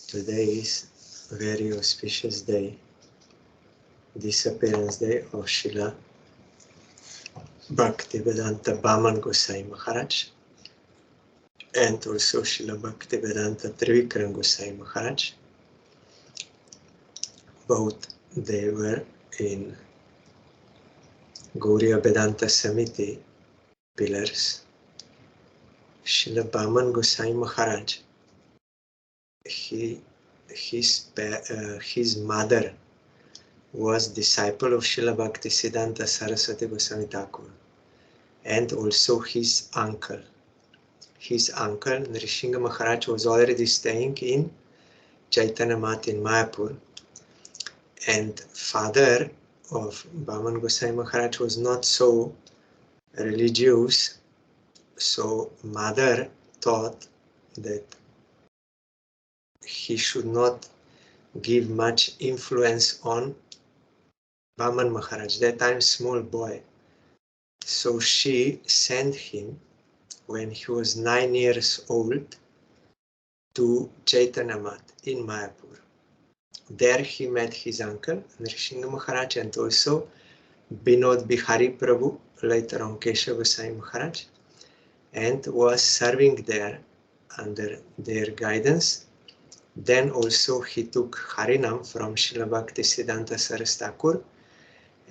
Today is a very auspicious day, Disappearance Day of Srila Bhakti Vedanta Vaman Gosai Maharaj, and also Srila Bhakti Vedanta Trivikram Gosai Maharaj. Both they were in Gauriya Vedanta Samiti pillars. Srila Vaman Gosai Maharaj, his mother was disciple of Srila Bhakti Siddhanta Saraswati Goswami Thakur, and also his uncle. His uncle, Nrsimha Maharaj, was already staying in Chaitanya Math in Mayapur, and father of Vaman Gosai Maharaj was not so religious, so mother thought that he should not give much influence on Vaman Maharaj, that time small boy. So she sent him when he was 9 years old to Chaitanya Math in Mayapur. There he met his uncle, Nrsimha Maharaj, and also Binod Bihari Prabhu, later on Keshav Gosai Maharaj, and was serving there under their guidance. Then also he took Harinam from Srila Bhakti Siddhanta Saraswati Thakur,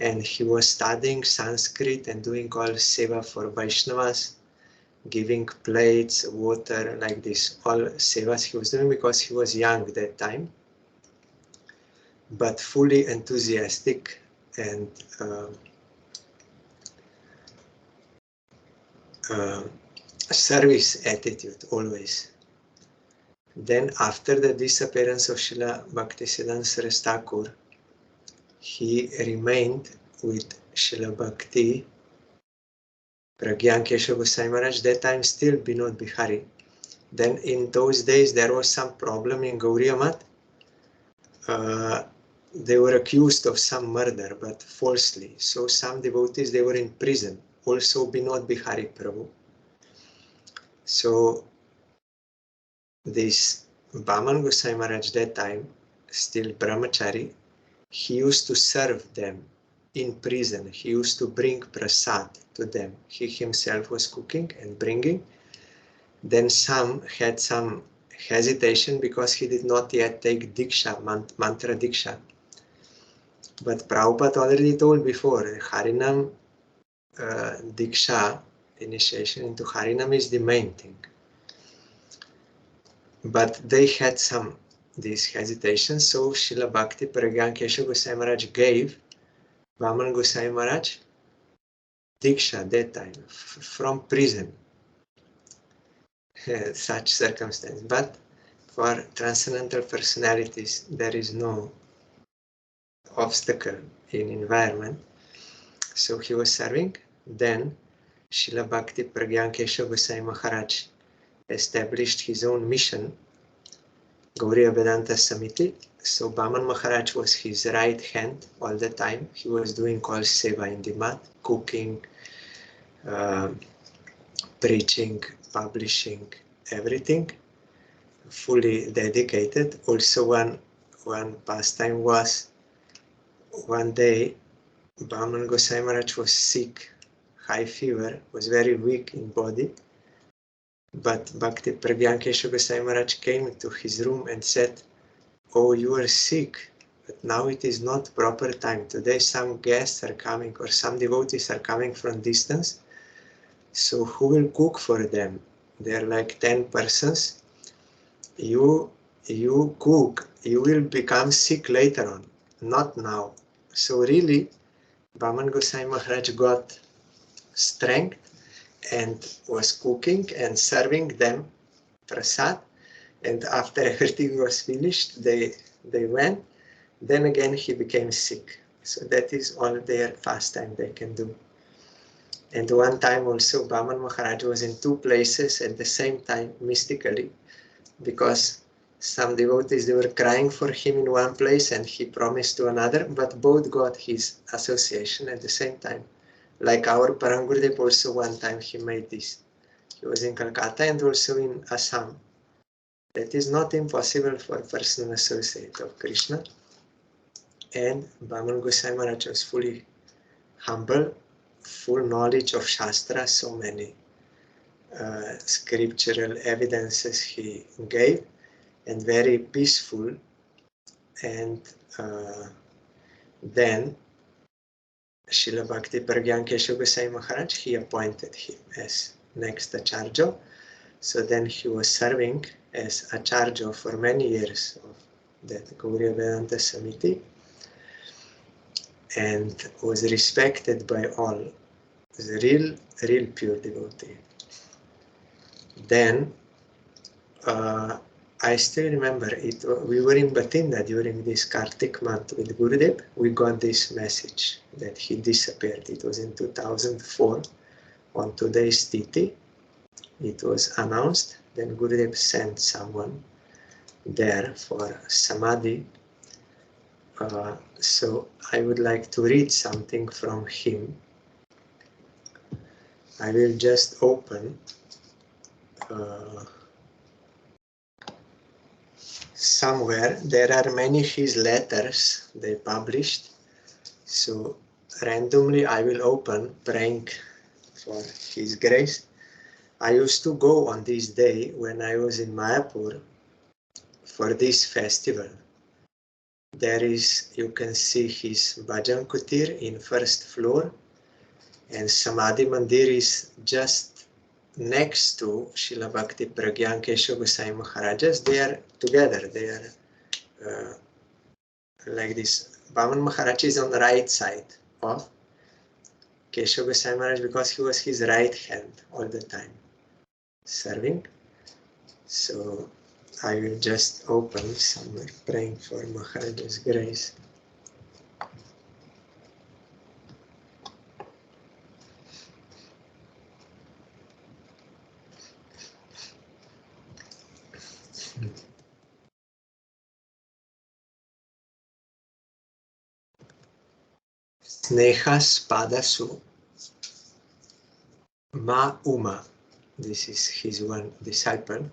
and he was studying Sanskrit and doing all seva for Vaishnavas, giving plates, water, like this, all sevas he was doing because he was young that time, but fully enthusiastic and service attitude always. Then after the disappearance of Srila Bhakti Siddhanta Saraswati Thakur, he remained with Srila Bhakti Pragyan Keshav Gosai Maharaj, that time still Binod Bihari. Then in those days there was some problem in Gauriya Math. They were accused of some murder, but falsely. So some devotees, they were in prison. Also Binod Bihari Prabhu. So this Vaman Gosai Maharaj, that time still brahmachari, he used to serve them in prison. He used to bring prasad to them. He himself was cooking and bringing. Then some had some hesitation because he did not yet take Diksha, mantra Diksha. But Prabhupada already told before, Harinam Diksha, initiation into Harinam, is the main thing. But they had this hesitation, so Srila Bhakti Pragyan Keshav Gosai Maharaj gave Vaman Gosai Maharaj Diksha that time from prison. Such circumstance. But for transcendental personalities, there is no obstacle in environment. So he was serving. Then Srila Bhakti Pragyan Keshav Gosai Maharaj established his own mission, Gauriya Vedanta Samiti. So Vaman Maharaj was his right hand all the time. He was doing all seva in the mat, cooking, preaching, publishing, everything, fully dedicated. Also one pastime was, one day Vaman Gosai Maharaj was sick, high fever, was very weak in body. But Bhakti Pragyan Keshav Gosai Maharaj came to his room and said, "Oh, you are sick, but now it is not proper time. Today some guests are coming, or some devotees are coming from distance. So who will cook for them? They are like 10 persons. You cook, you will become sick later on, not now." So really, Vaman Gosai Maharaj got strength and was cooking and serving them prasad. And after everything was finished, they went. Then again he became sick. So that is all their pastime they can do. And one time also Vaman Maharaj was in two places at the same time, mystically, because some devotees, they were crying for him in one place and he promised to another, but both got his association at the same time. Like our Parangurudev also one time he made this. He was in Calcutta and also in Assam. That is not impossible for a personal associate of Krishna. And Vaman Goswami Maharaj was fully humble, full knowledge of Shastra, so many scriptural evidences he gave, and very peaceful. And then Srila Bhakti Pragyan Keshav Goswami Maharaj, he appointed him as next Acharya. So then he was serving as Acharya for many years of that Gauriya Vedanta Samiti, and was respected by all. Was a real pure devotee. Then I still remember it. We were in Bathinda during this Kartik month with Gurudev. We got this message that he disappeared. It was in 2004 on today's Titi. It was announced. Then Gurudev sent someone there for Samadhi. So I would like to read something from him. I will just open somewhere. There are many his letters they published. So randomly I will open, praying for his grace. I used to go on this day when I was in Mayapur for this festival. There is, you can see his Bhajan Kutir in first floor, and Samadhi Mandir is just next to Srila Bhakti Pragyan Keshav Goswami Maharajas. They are together, they are like this. Vaman Maharaj is on the right side of Keshav Goswami Maharaj because he was his right hand all the time serving. So I will just open somewhere, praying for Maharaj's grace. Sneha Spadasu Ma Uma. This is his one disciple.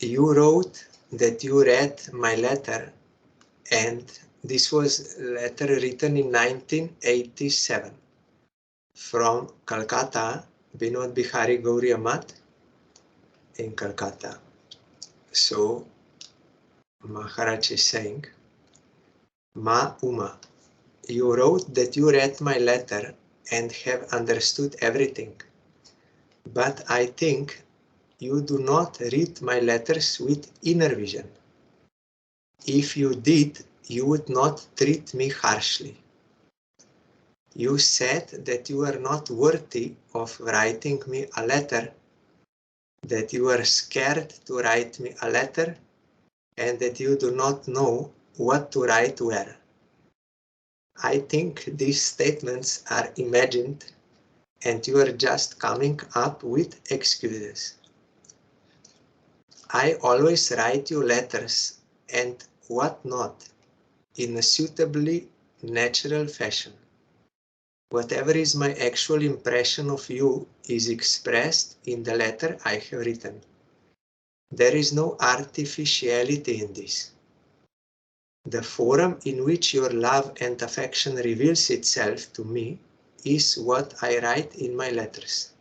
You wrote that you read my letter, and this was a letter written in 1987 from Calcutta, Vinod Bihari Gauriya Math in Calcutta. So Maharaj is saying, Ma Uma, you wrote that you read my letter and have understood everything, but I think you do not read my letters with inner vision. If you did, you would not treat me harshly. You said that you are not worthy of writing me a letter, that you are scared to write me a letter, and that you do not know what to write where. I think these statements are imagined, and you are just coming up with excuses. I always write you letters and what not in a suitably natural fashion. Whatever is my actual impression of you is expressed in the letter I have written. There is no artificiality in this. The forum in which your love and affection reveals itself to me is what I write in my letters.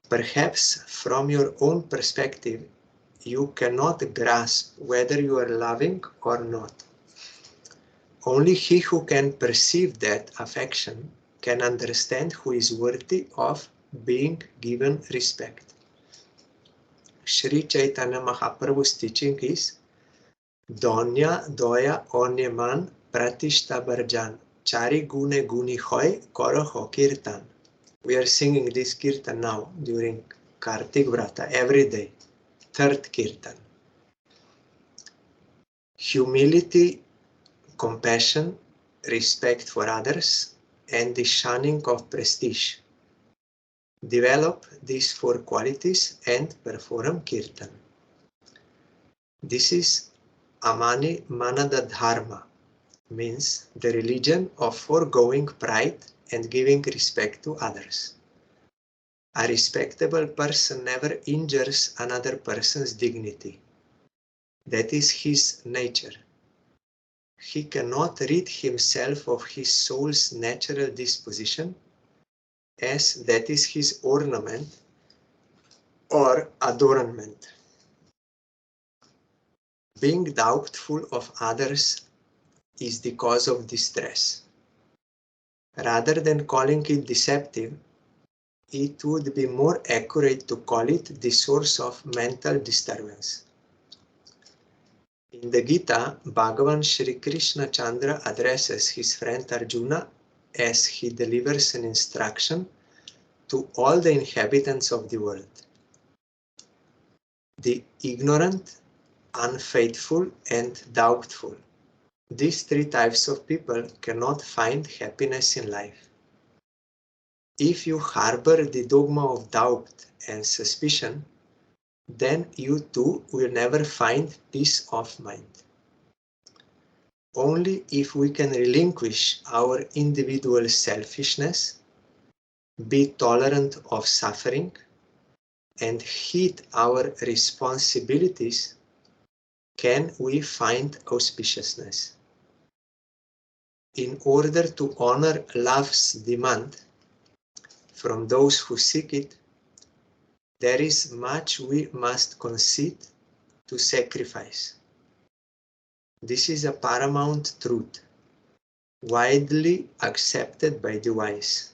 Perhaps from your own perspective, you cannot grasp whether you are loving or not. Only he who can perceive that affection can understand who is worthy of being given respect. Sri Chaitanya Mahaprabhu's teaching is Donya Doya Onyeman Pratishta Barjan Chari Gune Guni Hoy Koro Ho Kirtan. We are singing this kirtan now during Kartik VRATA every day, third kirtan. Humility, compassion, respect for others, and the shunning of prestige. Develop these four qualities and perform kirtan. This is Amani Manada Dharma, means the religion of foregoing pride and giving respect to others. A respectable person never injures another person's dignity. That is his nature. He cannot rid himself of his soul's natural disposition, as that is his ornament or adornment. Being doubtful of others is the cause of distress. Rather than calling it deceptive, it would be more accurate to call it the source of mental disturbance. In the Gita, Bhagavan Shri Krishna Chandra addresses his friend Arjuna as he delivers an instruction to all the inhabitants of the world. The ignorant, unfaithful, and doubtful. These three types of people cannot find happiness in life. If you harbor the dogma of doubt and suspicion, then you too will never find peace of mind. Only if we can relinquish our individual selfishness, be tolerant of suffering, and heed our responsibilities, can we find auspiciousness. In order to honor love's demand from those who seek it, there is much we must concede to sacrifice. This is a paramount truth, widely accepted by the wise.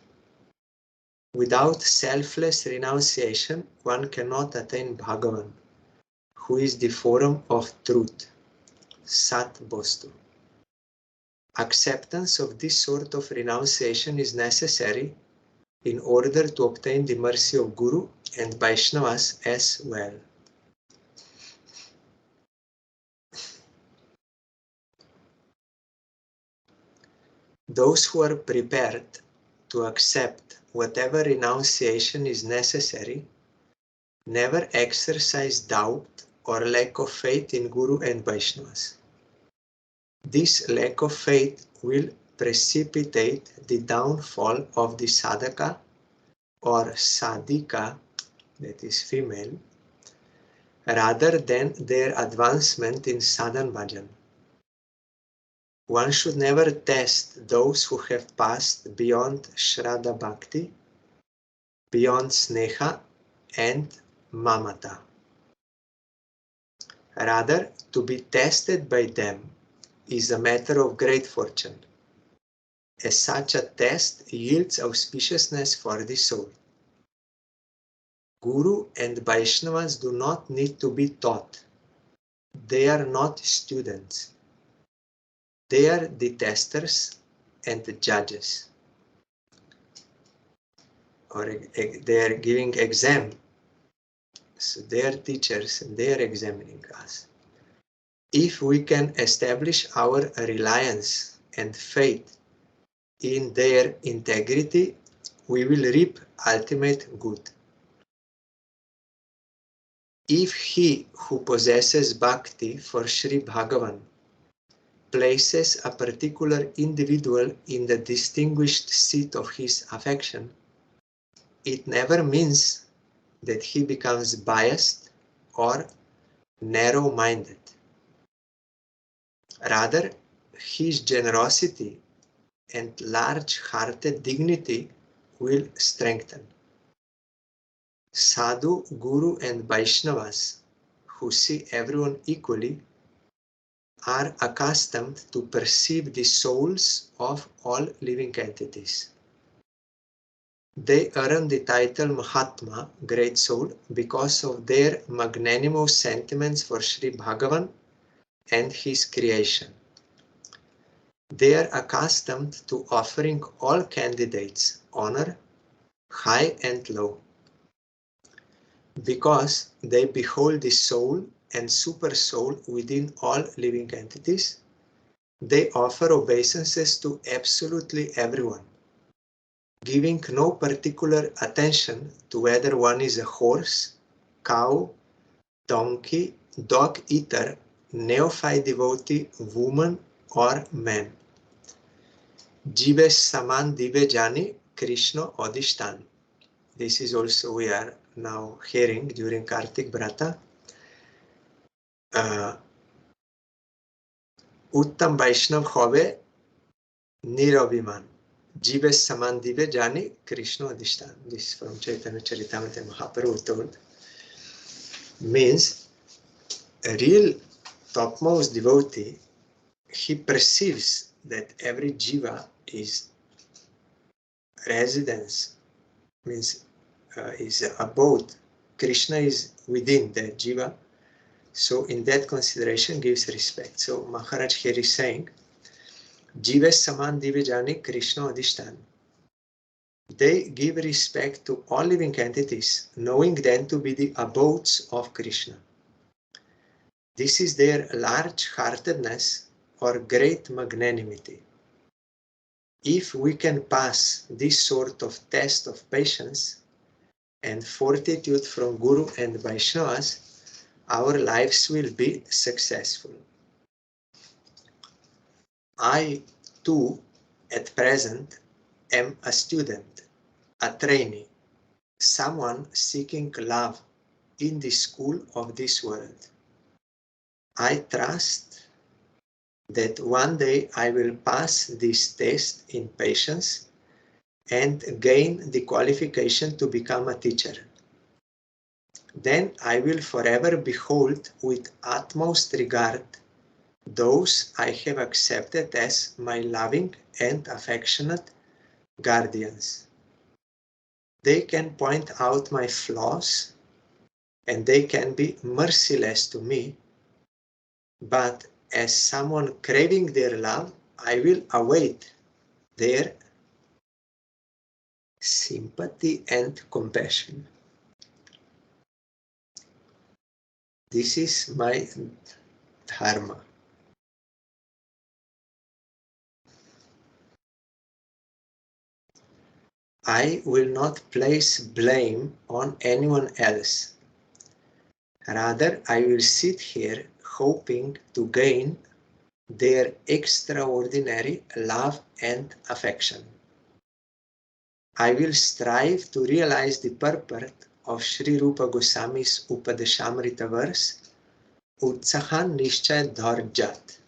Without selfless renunciation, one cannot attain Bhagavan, who is the forum of truth, Sat Bostu. Acceptance of this sort of renunciation is necessary in order to obtain the mercy of Guru and Vaishnavas as well. Those who are prepared to accept whatever renunciation is necessary never exercise doubt or lack of faith in Guru and Vaishnavas. This lack of faith will precipitate the downfall of the sadhaka or sadhika, that is female, rather than their advancement in sadhan bhajan. One should never test those who have passed beyond Shraddha Bhakti, beyond Sneha and Mamata. Rather, to be tested by them is a matter of great fortune, as such a test yields auspiciousness for the soul. Guru and Vaishnavas do not need to be taught. They are not students. They are the testers and the judges. Or they are giving exam. So they are teachers and they are examining us. If we can establish our reliance and faith in their integrity, we will reap ultimate good. If he who possesses bhakti for Sri Bhagavan places a particular individual in the distinguished seat of his affection, it never means that he becomes biased or narrow-minded. Rather, his generosity and large-hearted dignity will strengthen. Sadhu, Guru and Vaishnavas, who see everyone equally, are accustomed to perceive the souls of all living entities. They earn the title Mahatma, Great Soul, because of their magnanimous sentiments for Sri Bhagavan and his creation. They are accustomed to offering all candidates honor, high and low. Because they behold the soul and super soul within all living entities, they offer obeisances to absolutely everyone, giving no particular attention to whether one is a horse, cow, donkey, dog-eater, neophyte devotee, woman or man. Jive saman dive jani Krishna odishtan. this is also we are now hearing during KARTIK VRATA. Uttam Vaishnav hobe nirabhiman. Jive saman dive jani Krishna adhishtan. This is from Chaitanya Charitamrita Mahaprabhu told. Means a real topmost devotee, he perceives that every jiva is residence, means is abode. Krishna is within the jiva. So in that consideration gives respect. So Maharaj here is saying, Jive saman dive jani Krishna adhishtan. They give respect to all living entities, knowing them to be the abodes of Krishna. This is their large-heartedness or great magnanimity. If we can pass this sort of test of patience and fortitude from Guru and Vaishnavas, our lives will be successful. I, too, at present, am a student, a trainee, someone seeking love in the school of this world. I trust that one day I will pass this test in patience and gain the qualification to become a teacher. Then I will forever behold with utmost regard those I have accepted as my loving and affectionate guardians. They can point out my flaws and they can be merciless to me, but as someone craving their love, I will await their sympathy and compassion. This is my dharma. I will not place blame on anyone else. Rather, I will sit here hoping to gain their extraordinary love and affection. I will strive to realize the purport of Sri Rupa Goswami's Upadesamrita verse, Utsahan Nishchay Dharjat.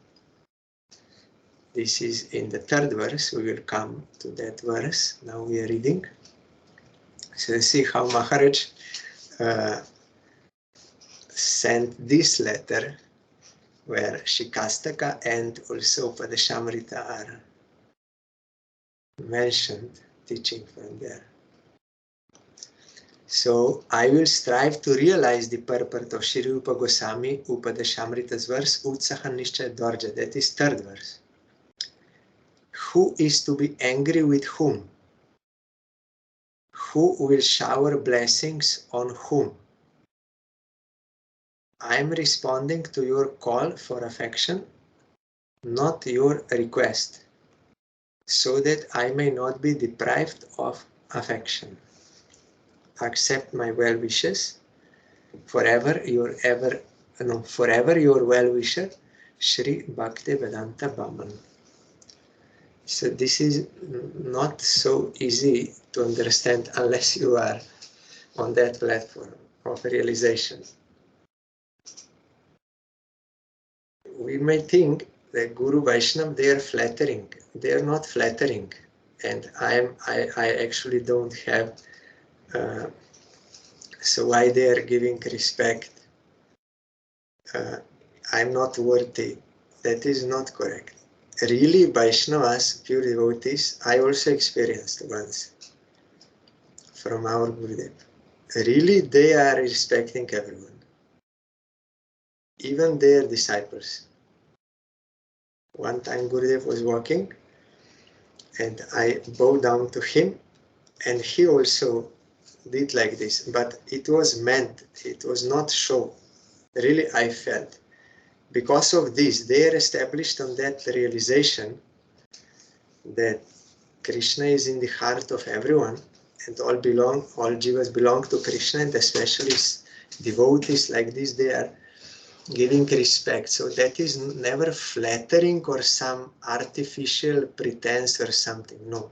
This is in the third verse. We will come to that verse. Now we are reading. So see how Maharaj sent this letter where Shikastaka and also Upadesamrita are mentioned, teaching from there. So I will strive to realize the purport of Sri Rupa Goswami Upadesamrita's verse, Utsahan Nishchay Dharjat. That is third verse. Who is to be angry with whom? Who will shower blessings on whom? I am responding to your call for affection, not your request, so that I may not be deprived of affection. Accept my well wishes. Forever your well-wisher, Sri Bhakti Vedanta Vaman. So this is not so easy to understand unless you are on that platform of realization. We may think that Guru Vaishnava, they are flattering. They are not flattering. And I actually don't have, so why they are giving respect? I'm not worthy. That is not correct. Really, Vaishnavas, pure devotees, I also experienced once from our Gurudev. Really, they are respecting everyone, even their disciples. One time Gurudev was walking and I bowed down to him and he also did like this, but it was meant, it was not show. Really, I felt. Because of this, they are established on that realization that Krishna is in the heart of everyone and all jivas belong to Krishna, and especially devotees like this, they are giving respect. So that is never flattering or some artificial pretense or something. No,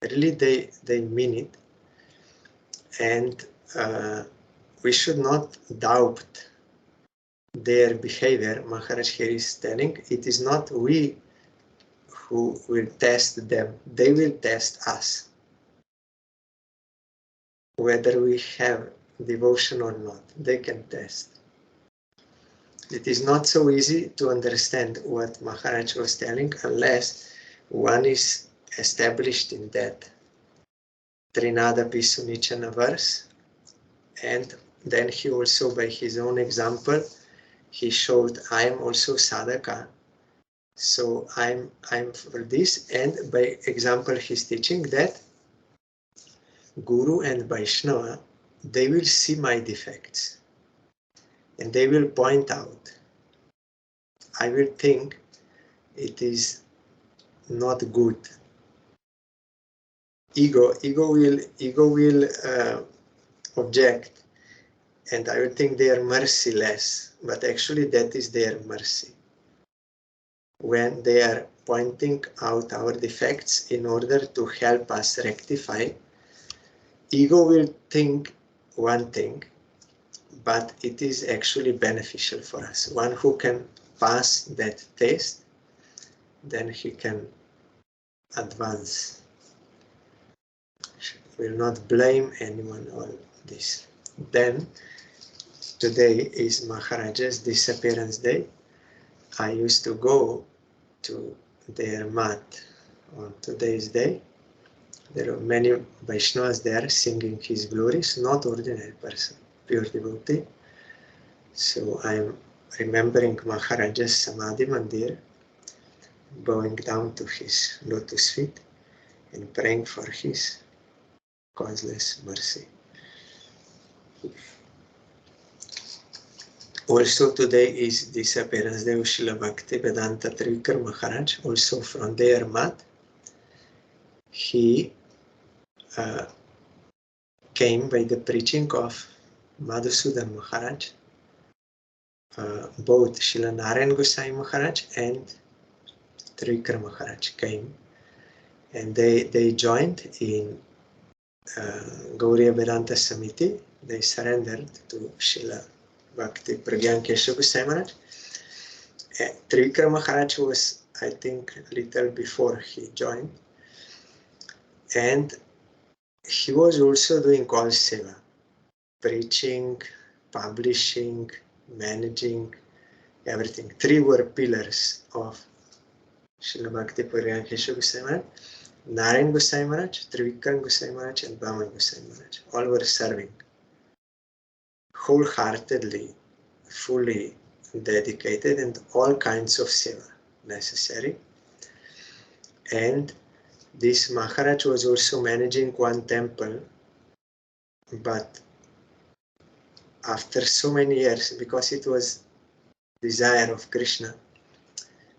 really they mean it. and we should not doubt their behavior. Maharaj here is telling, it is not we who will test them, they will test us, whether we have devotion or not. They can test. It is not so easy to understand what Maharaj was telling unless one is established in that Trinada Pisunichana verse, and then he also, by his own example, he showed, I am also sadhaka, so I'm for this, and by example he's teaching that Guru and Vaishnava, they will see my defects and they will point out. I will think it is not good. Ego will object, and I will think they are merciless, but actually that is their mercy. When they are pointing out our defects in order to help us rectify, ego will think one thing, but it is actually beneficial for us. One who can pass that test, then he can advance. Will not blame anyone on this. Then, today is Maharaj's disappearance day. I used to go to their mat on today's day. There are many Vaishnavas there singing his glories, not ordinary person, pure devotee. So I'm remembering Maharaj's Samadhi Mandir, bowing down to his lotus feet and praying for his causeless mercy. Also today is Disappearance Day of Srila Bhakti Vedanta Trivikram Maharaj, also from their mat. He came by the preaching of Madhusudan Maharaj. Both Srila Narayan Goswami Maharaj and Trivikram Maharaj came, and they joined in Gauriya Vedanta Samiti. They surrendered to Srila Bhakti Pragyan Keshav Goswami Maharaj. Trivikram Maharaj was, I think, a little before he joined, and he was also doing all seva, preaching, publishing, managing, everything. Three were pillars of Srila Bhakti Pragyan Keshav Goswami Maharaj: Narayan Goswami Maharaj, Trivikram Goswami Maharaj, and Vaman Goswami Maharaj. All were serving wholeheartedly, fully dedicated, and all kinds of seva necessary. And this Maharaj was also managing one temple, but after so many years, because it was desire of Krishna,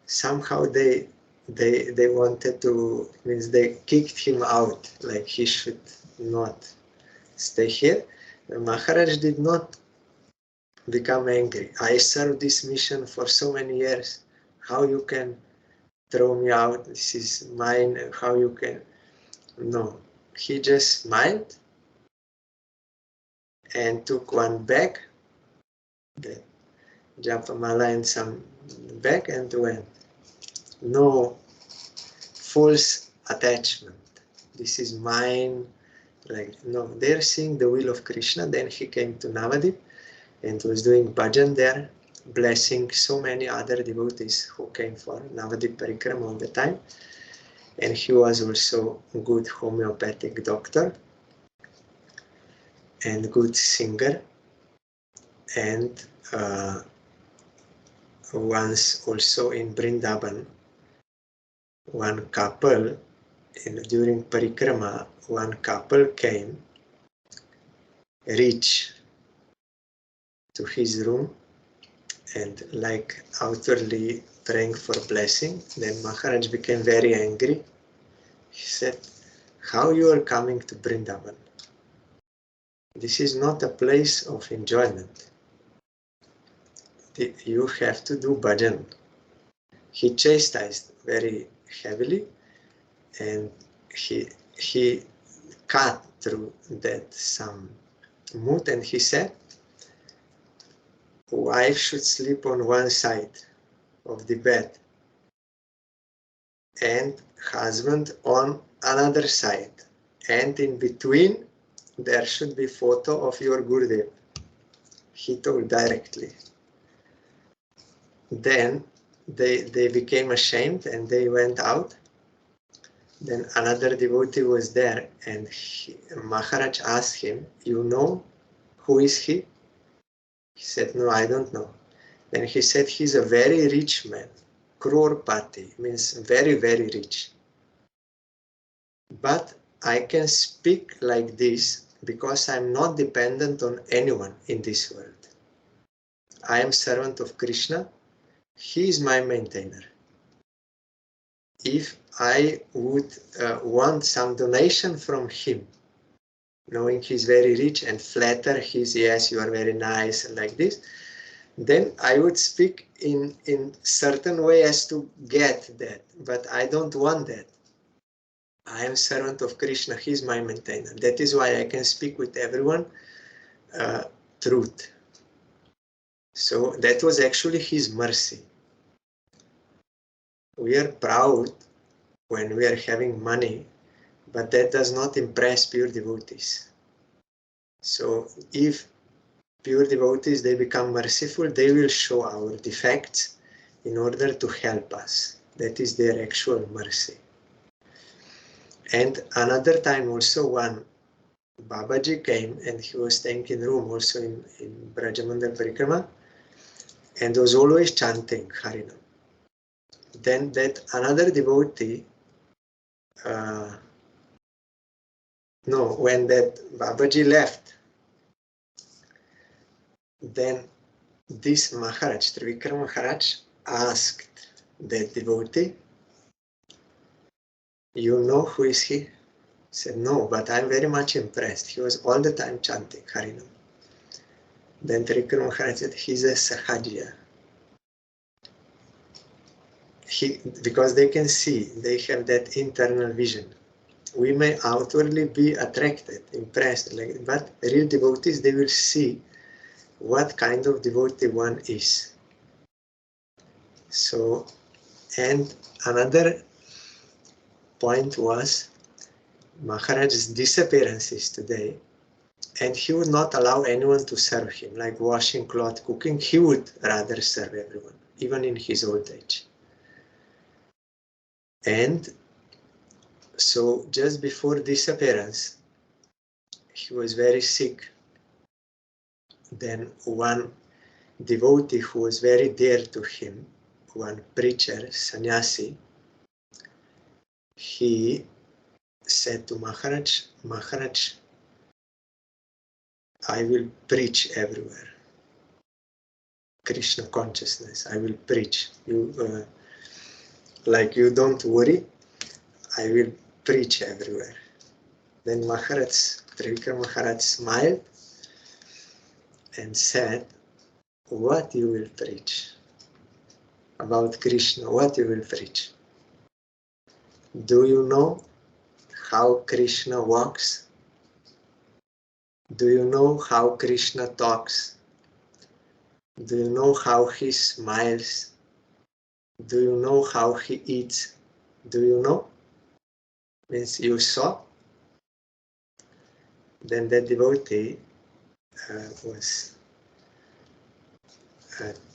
somehow they wanted to, means they kicked him out, like he should not stay here. The Maharaj did not become angry. I served this mission for so many years. How you can throw me out? This is mine. How you can? No. He just smiled and took one bag, the Japamala and some bag, and went. No false attachment. This is mine. Like, no, they're seeing the will of Krishna. Then he came to Navadip and was doing bhajan there, blessing so many other devotees who came for Navadip Parikram all the time. And he was also a good homeopathic doctor and good singer. And once also in Vrindavan, one couple, during Parikrama, one couple came rich to his room and like outwardly praying for blessing. Then Maharaj became very angry. He said, how you are coming to Vrindavan? This is not a place of enjoyment. You have to do bhajan. He chastised very heavily, and he cut through that some mood, and he said, wife should sleep on one side of the bed and husband on another side, and in between there should be photo of your Gurudev. He told directly. Then they became ashamed and they went out. Then another devotee was there, and Maharaj asked him, you know who is he? He said, no, I don't know. Then he said, he's a very rich man. Crorepati means very, very rich. But I can speak like this because I'm not dependent on anyone in this world. I am servant of Krishna. He is my maintainer. If I would want some donation from him, knowing he's very rich and flatter his, yes, you are very nice and like this, then I would speak in certain way as to get that. But I don't want that. I am servant of Krishna. He's my maintainer. That is why I can speak with everyone truth. So that was actually his mercy. We are proud when we are having money, but that does not impress pure devotees. So if pure devotees, they become merciful, they will show our defects in order to help us. That is their actual mercy. And another time also, one Babaji came and he was staying in room also in Brajamandal Parikrama, and was always chanting Harinam. Then that another devotee, when that Babaji left, then this Maharaj, Trivikram Maharaj, asked that devotee, you know who is he? He said, no, but I'm very much impressed. He was all the time chanting Harinam. Then Trivikram Maharaj said, he's a Sahajya. Because they can see, they have that internal vision. We may outwardly be attracted, impressed, but real devotees, they will see what kind of devotee one is. So, and another point was Maharaj's disappearances today, and he would not allow anyone to serve him, like washing cloth, cooking. He would rather serve everyone, even in his old age. And so just before disappearance, he was very sick. Then one devotee who was very dear to him, one preacher, sannyasi, he said to Maharaj, Maharaj, I will preach everywhere. Krishna consciousness, I will preach. You don't worry, I will preach everywhere. Then Trivikram Maharaj smiled and said, what you will preach? About Krishna, what you will preach? Do you know how Krishna walks? Do you know how Krishna talks? Do you know how he smiles? Do you know how he eats? Do you know? Means you saw. Then the devotee was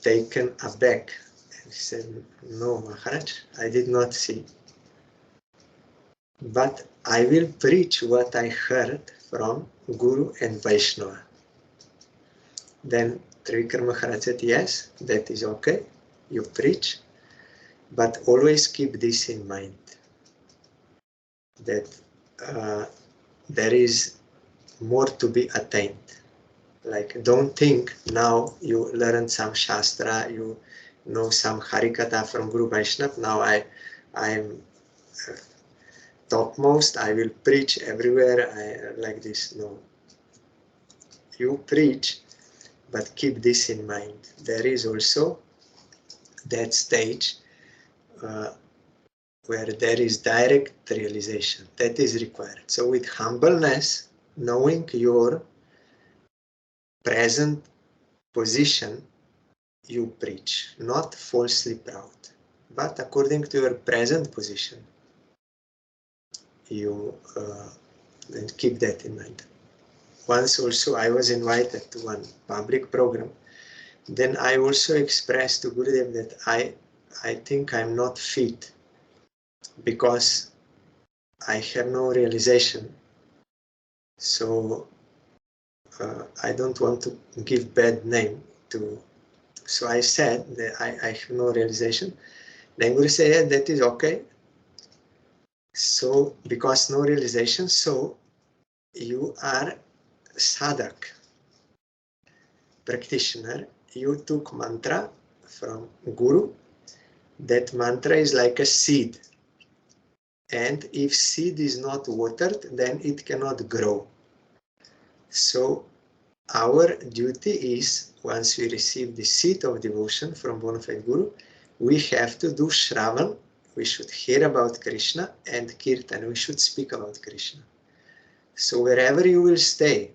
taken aback and he said, no, Maharaj, I did not see. But I will preach what I heard from Guru and Vaishnava. Then Trivikram Maharaj said, yes, that is okay, you preach, but always keep this in mind, that there is more to be attained. Like, don't think now you learn some Shastra, you know some Harikatha from Guru Vaishnava, now I am topmost, I will preach everywhere, like this. No. You preach, but keep this in mind. There is also that stage where there is direct realization. That is required. So with humbleness, knowing your present position, you preach, not falsely proud, but according to your present position, you and keep that in mind. Once also I was invited to one public program. Then I also expressed to Gurudev that I think I'm not fit because I have no realization. So I don't want to give bad name to. So I said that I have no realization. Then Guru said, yeah, that is okay. So because no realization, so you are sadhak, practitioner. You took mantra from Guru. That mantra is like a seed. And if seed is not watered, then it cannot grow. So our duty is, once we receive the seed of devotion from bona fide Guru, we have to do Shravan. We should hear about Krishna, and Kirtan. We should speak about Krishna. So wherever you will stay,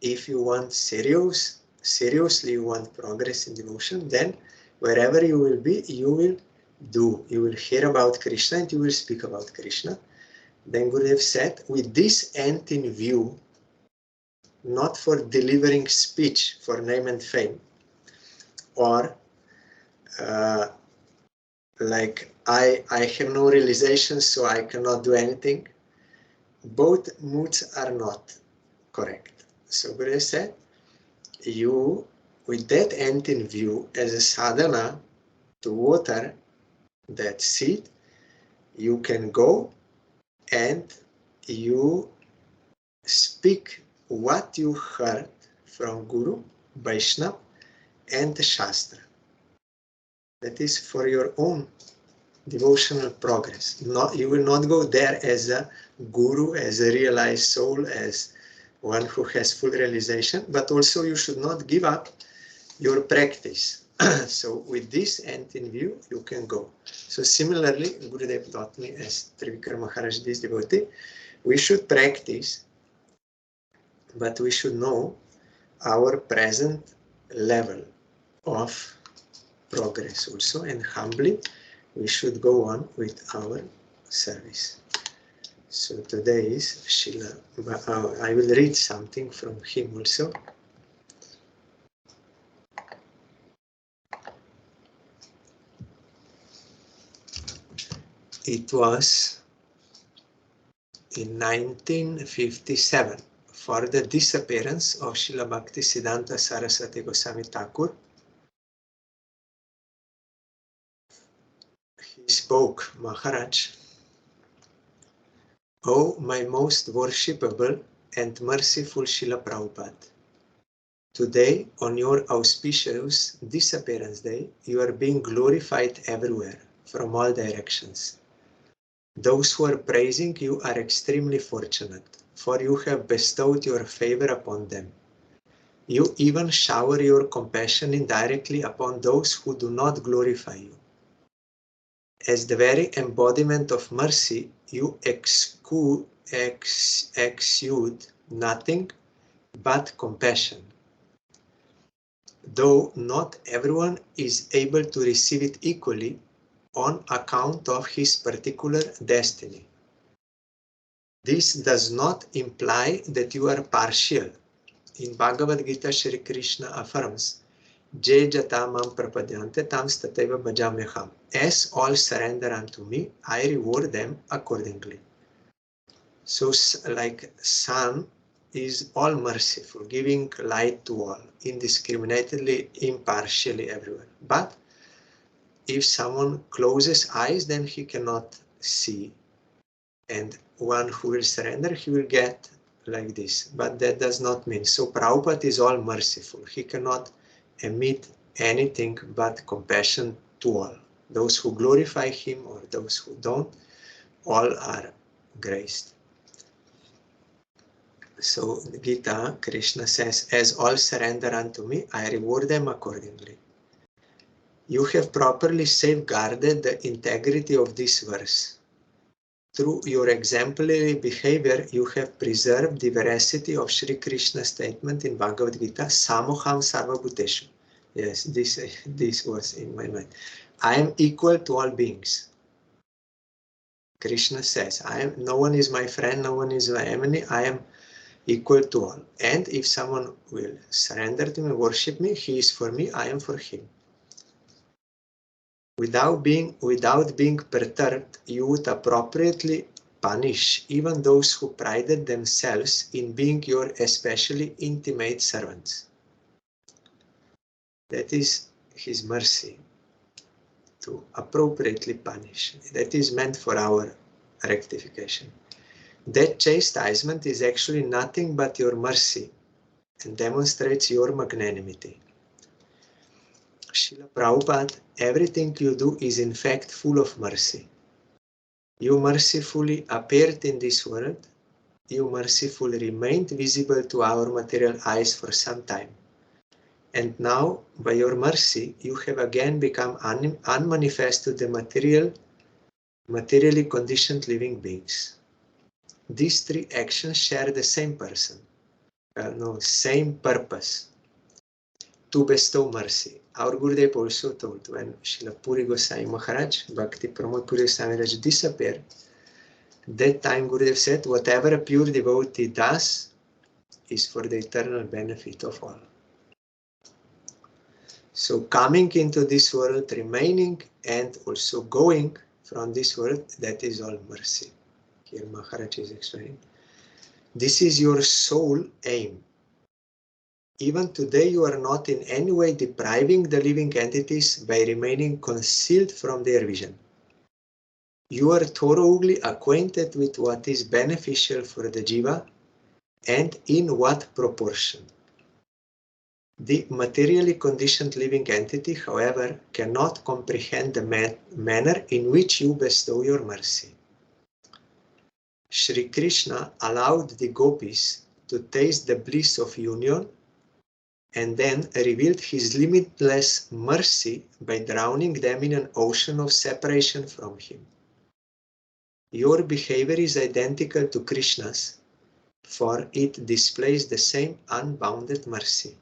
if you want seriously you want progress in devotion, then wherever you will be, you will hear about Krishna and you will speak about Krishna. Then Gurudev said, with this end in view, not for delivering speech for name and fame, or like I have no realization, so I cannot do anything. Both moods are not correct. So Gurudev said, you, with that end in view, as a sadhana to water that seed, you can go and you speak what you heard from Guru, Vaishnava, and the Shastra. That is for your own devotional progress. You will not go there as a Guru, as a realized soul, as one who has full realization, but also you should not give up your practice. So with this end in view, you can go. So similarly, Gurudev taught me as Trivikram Maharaj, this devotee, we should practice, but we should know our present level of progress also, and humbly we should go on with our service. So today is Srila. I will read something from him also. It was in 1957 for the disappearance of Srila Bhakti Siddhanta Saraswati Goswami Thakur. He spoke, Maharaj, O my most worshipable and merciful Srila Prabhupada, today on your auspicious Disappearance Day, you are being glorified everywhere, from all directions. Those who are praising you are extremely fortunate, for you have bestowed your favor upon them. You even shower your compassion indirectly upon those who do not glorify you. As the very embodiment of mercy, you exude nothing but compassion. Though not everyone is able to receive it equally on account of his particular destiny. This does not imply that you are partial. In Bhagavad Gita, Shri Krishna affirms, Je jatamam prapadyante tam stateva bhajamyaham. As all surrender unto me, I reward them accordingly. So like sun is all merciful, giving light to all, indiscriminately, impartially everywhere. But if someone closes eyes, then he cannot see. And one who will surrender, he will get like this. But that does not mean. So Prabhupada is all merciful. He cannot emit anything but compassion to all. Those who glorify him or those who don't, all are graced. So Gita, Krishna says, as all surrender unto me, I reward them accordingly. You have properly safeguarded the integrity of this verse. through your exemplary behavior, you have preserved the veracity of Sri Krishna's statement in Bhagavad Gita, Samoham Sarvabhuteshu. Yes, this was in my mind. I am equal to all beings. Krishna says, no one is my friend, no one is my enemy, I am equal to all. And if someone will surrender to me, worship me, he is for me, I am for him. Without being perturbed, you would appropriately punish even those who prided themselves in being your especially intimate servants. That is his mercy, to appropriately punish. That is meant for our rectification. That chastisement is actually nothing but your mercy and demonstrates your magnanimity. Srila Prabhupada, everything you do is in fact full of mercy. You mercifully appeared in this world. You mercifully remained visible to our material eyes for some time. And now, by your mercy, you have again become unmanifest to the materially conditioned living beings. These three actions share the same person, same purpose, to bestow mercy. Our Gurudev also told, when Srila Puri Goswami Maharaj, Bhakti Pramod Puri Goswami Maharaj disappeared, that time Gurudev said, whatever a pure devotee does is for the eternal benefit of all. So coming into this world, remaining, and also going from this world, that is all mercy. Here Maharaj is explaining. This is your sole aim. Even today you are not in any way depriving the living entities by remaining concealed from their vision. You are thoroughly acquainted with what is beneficial for the jiva and in what proportion. The materially conditioned living entity, however, cannot comprehend the manner in which you bestow your mercy. Sri Krishna allowed the gopis to taste the bliss of union and then revealed his limitless mercy by drowning them in an ocean of separation from him. Your behavior is identical to Krishna's, for it displays the same unbounded mercy.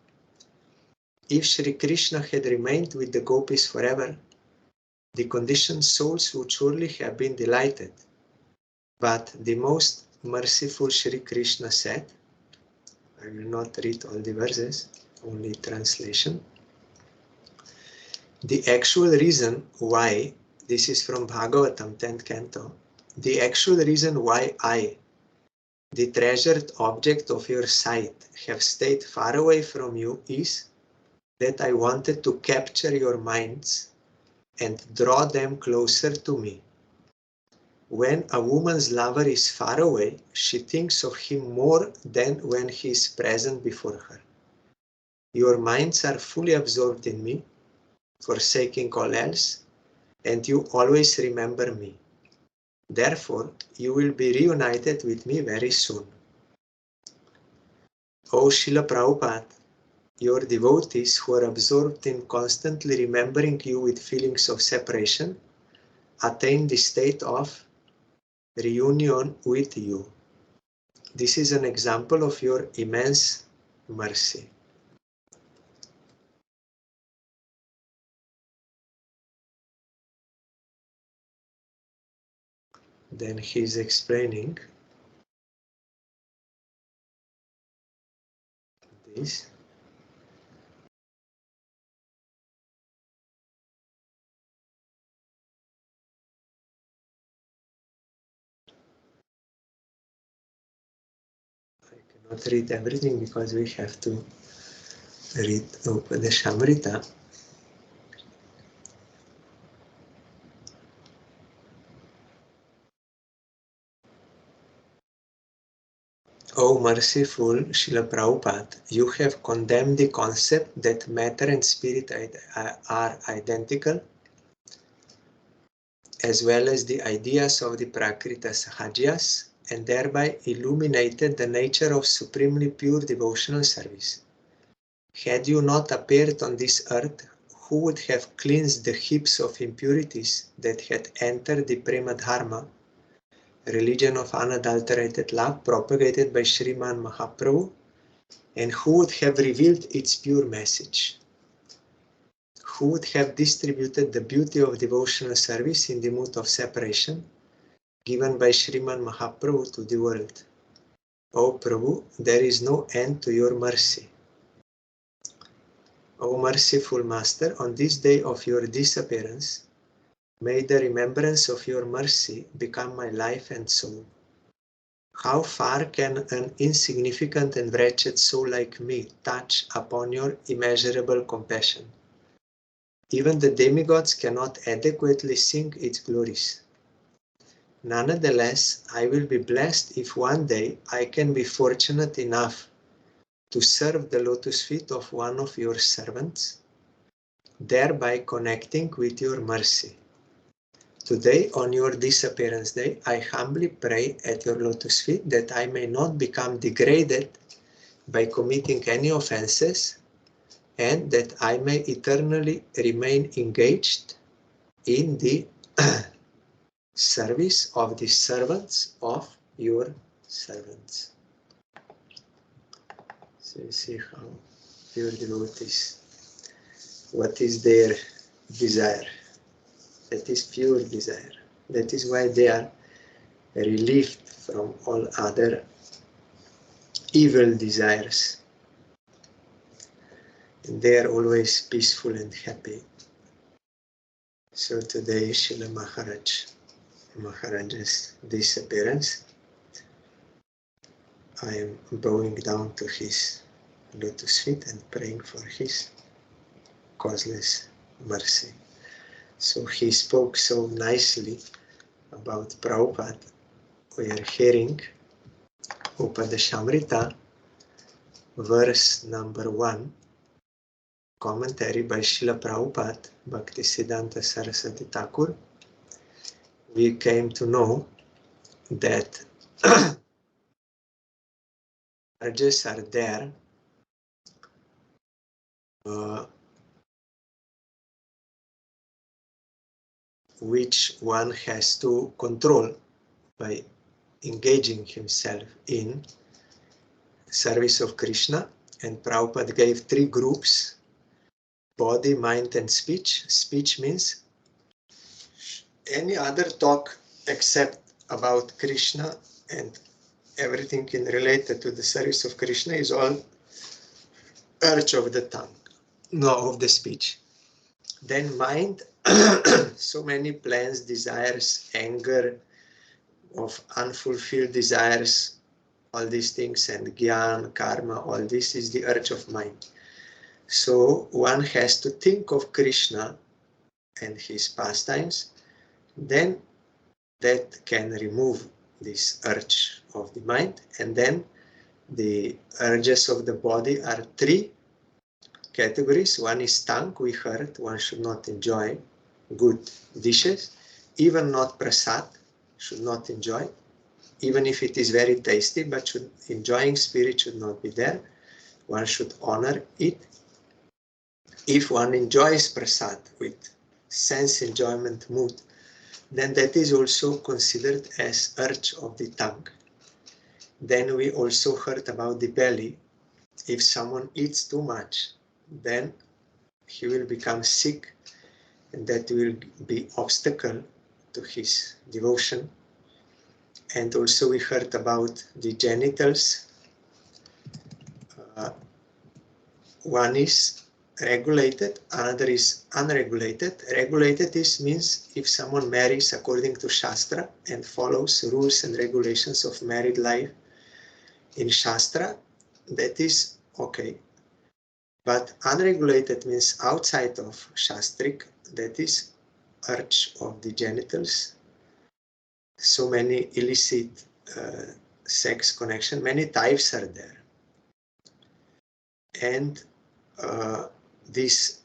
If Sri Krishna had remained with the gopis forever, the conditioned souls would surely have been delighted. But the most merciful Sri Krishna said, I will not read all the verses, only translation. The actual reason why, this is from Bhagavatam 10th canto, the actual reason why I, the treasured object of your sight, have stayed far away from you is that I wanted to capture your minds and draw them closer to me. When a woman's lover is far away, she thinks of him more than when he is present before her. Your minds are fully absorbed in me, forsaking all else, and you always remember me. Therefore, you will be reunited with me very soon. O Srila Prabhupada, your devotees who are absorbed in constantly remembering you with feelings of separation attain the state of reunion with you. This is an example of your immense mercy. Then he is explaining this. I cannot read everything because we have to read Upadesamrita. O merciful Srila Prabhupada, you have condemned the concept that matter and spirit are identical, as well as the ideas of the Prakrita Sahajas, and thereby illuminated the nature of supremely pure devotional service. Had you not appeared on this earth, who would have cleansed the heaps of impurities that had entered the Prema Dharma, religion of unadulterated love propagated by Sriman Mahaprabhu, and who would have revealed its pure message, who would have distributed the beauty of devotional service in the mood of separation given by Sriman Mahaprabhu to the world. O Prabhu, there is no end to your mercy. O merciful Master, on this day of your disappearance, may the remembrance of your mercy become my life and soul. How far can an insignificant and wretched soul like me touch upon your immeasurable compassion? Even the demigods cannot adequately sing its glories. Nonetheless, I will be blessed if one day I can be fortunate enough to serve the lotus feet of one of your servants, thereby connecting with your mercy. Today, on your disappearance day, I humbly pray at your lotus feet that I may not become degraded by committing any offenses, and that I may eternally remain engaged in the service of the servants of your servants. So you see how pure devotees, what is their desire? That is pure desire. That is why they are relieved from all other evil desires. And they are always peaceful and happy. So today, Srila Maharaj's disappearance, I am bowing down to his lotus feet and praying for his causeless mercy. So he spoke so nicely about Prabhupada. We are hearing Upadesamrita, verse number 1, commentary by Srila Prabhupada, Bhakti Siddhanta Saraswati Thakur. We came to know that urges are there which one has to control by engaging himself in service of Krishna. And Prabhupada gave 3 groups: body, mind, and speech. Speech means any other talk except about Krishna, and everything related to the service of Krishna is all urge of the tongue, no, of the speech. Then mind, so many plans, desires, anger, of unfulfilled desires, all these things, and gyan, karma, all this is the urge of mind. So one has to think of Krishna and his pastimes, then that can remove this urge of the mind. And then the urges of the body are 3 categories. One is tongue, we heard, one should not enjoy good dishes, even not prasad, should not enjoy, even if it is very tasty, but enjoying spirit should not be there. One should honor it. If one enjoys prasad with sense enjoyment mood, then that is also considered as urge of the tongue. Then we also heard about the belly. If someone eats too much, then he will become sick, and that will be obstacle to his devotion. And also we heard about the genitals. One is regulated, another is unregulated. Regulated means if someone marries according to Shastra and follows rules and regulations of married life in Shastra, that is okay. But unregulated means outside of Shastric, that is urge of the genitals. So many illicit sex connection, many types are there. And this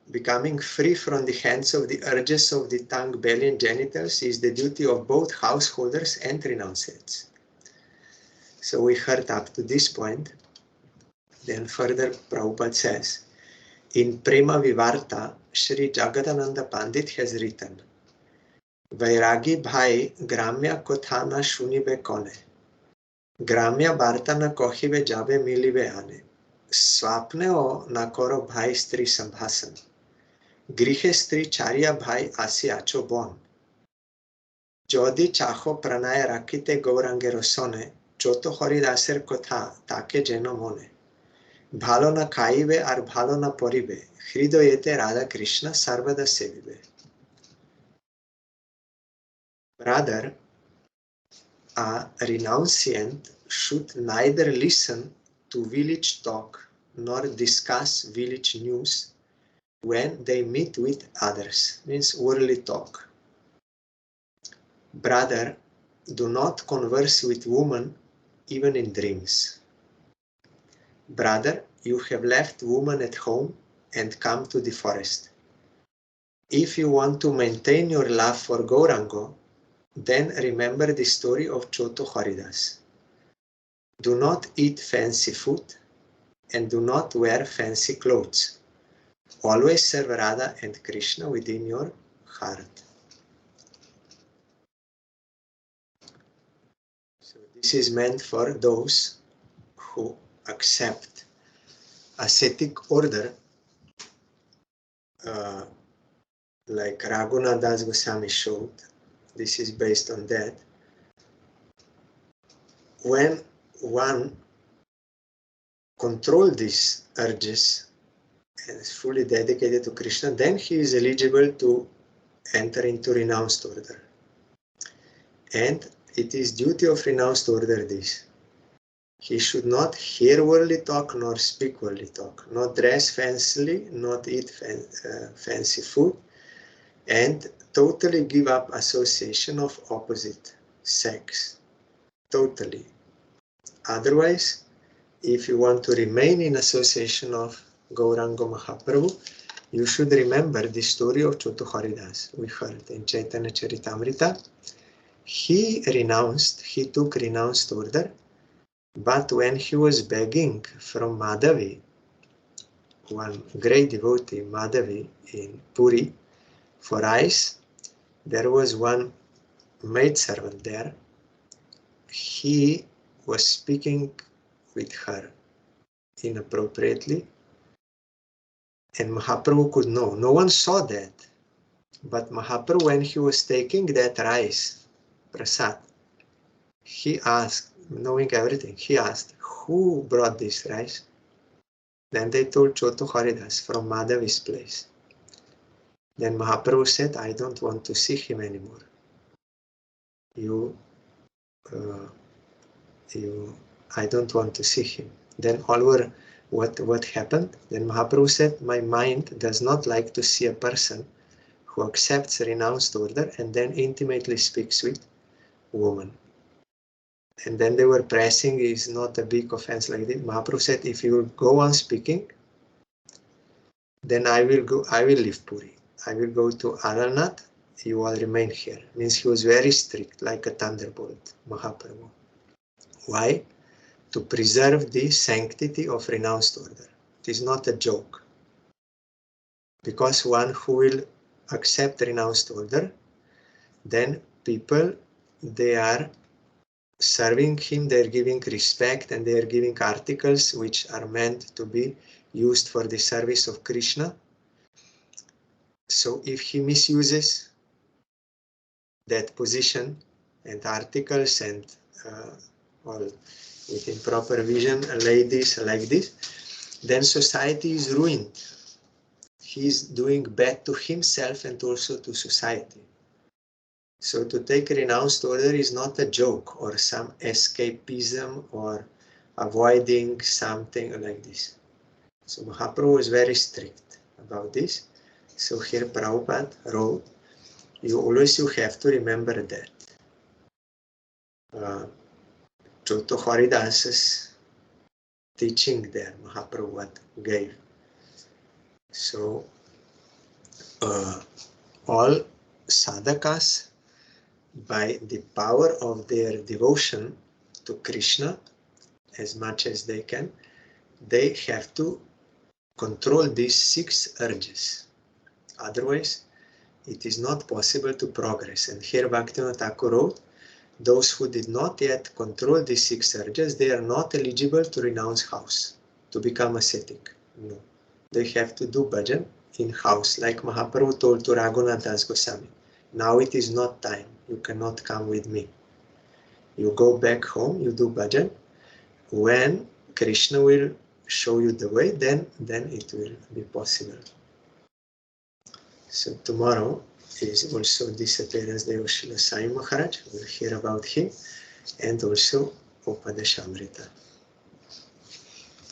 becoming free from the hands of the urges of the tongue, belly, and genitals is the duty of both householders and renunciates. So we heard up to this point. Then further Prabhupada says, in Prema Vivarta, Sri Jagadananda Pandit has written, वैरागी भाई ग्राम्य कथा न शुनिबे कने, ग्राम्य वार्ता न कहिबे जाबे मिलिबे आने, स्वप्नेओ न करो भाई स्त्री संभाषण, गृहे स्त्री चारिया भाई आसी आचो बन, যদি চাহ প্রাণায় রাখিতে গৌরাঙ্গের সনে, চোত হরিদাসের কথা তাকে যেন মনে, ভালো না খাইবে আর ভালো না পরিবে, হৃদয়েতে রাধা কৃষ্ণ সর্বদা সেবিবে। Rather, a renunciant should neither listen to village talk nor discuss village news when they meet with others, means worldly talk. Brother, do not converse with women even in dreams. Brother, you have left woman at home and come to the forest. If you want to maintain your love for Gaurango, then remember the story of Choto Haridas. Do not eat fancy food and do not wear fancy clothes. Always serve Radha and Krishna within your heart. So this is meant for those who accept ascetic order, like Raghunath Das Goswami showed. This is based on that. When one controls these urges and is fully dedicated to Krishna, then he is eligible to enter into renounced order. And it is duty of renounced order this. He should not hear worldly talk nor speak worldly talk, not dress fancily, not eat fancy food, and totally give up association of opposite sex. Totally. Otherwise, if you want to remain in association of Gauranga Mahaprabhu, you should remember the story of Choto Haridas. We heard in Chaitanya Charitamrita. He renounced, he took renounced order, but when he was begging from Madhavi, one great devotee, Madhavi, in Puri, for rice, there was one maidservant there. He was speaking with her inappropriately, and Mahaprabhu could know. No one saw that. But Mahaprabhu, when he was taking that rice, prasad, he asked, knowing everything, he asked, who brought this rice? Then they told Choto Haridas from Madhavi's place. Then Mahaprabhu said, I don't want to see him anymore. I don't want to see him. Then all were, what happened? Then Mahaprabhu said, my mind does not like to see a person who accepts renounced order and then intimately speaks with woman. And then they were pressing, is not a big offense like this. Mahaprabhu said, if you will go on speaking, then I will leave Puri. I will go to Alalnath, you all remain here. Means he was very strict, like a thunderbolt, Mahaprabhu. Why? To preserve the sanctity of renounced order. It is not a joke. Because one who will accept renounced order, then people, they are serving him, they are giving respect, and they are giving articles which are meant to be used for the service of Krishna. So if he misuses that position and articles and all with improper vision, ladies like this, then society is ruined. He is doing bad to himself and also to society. So to take renounced order is not a joke or some escapism or avoiding something like this. So Mahaprabhu was very strict about this. So here Prabhupada wrote, you have to remember that. Choto Haridas's teaching there, Mahaprabhu gave. So all sadhakas, by the power of their devotion to Krishna, as much as they can, they have to control these 6 urges. Otherwise, it is not possible to progress. And here Bhaktivinoda Thakur wrote, those who did not yet control these 6 urges, they are not eligible to renounce house, to become ascetic. No. They have to do bhajan in house, like Mahaprabhu told to Raghunath Das Goswami. Now it is not time, you cannot come with me. You go back home, you do bhajan. When Krishna will show you the way, then it will be possible. So tomorrow is also Disappearance Day of Srila Sai Maharaj. We'll hear about him, and also Upadesamrita.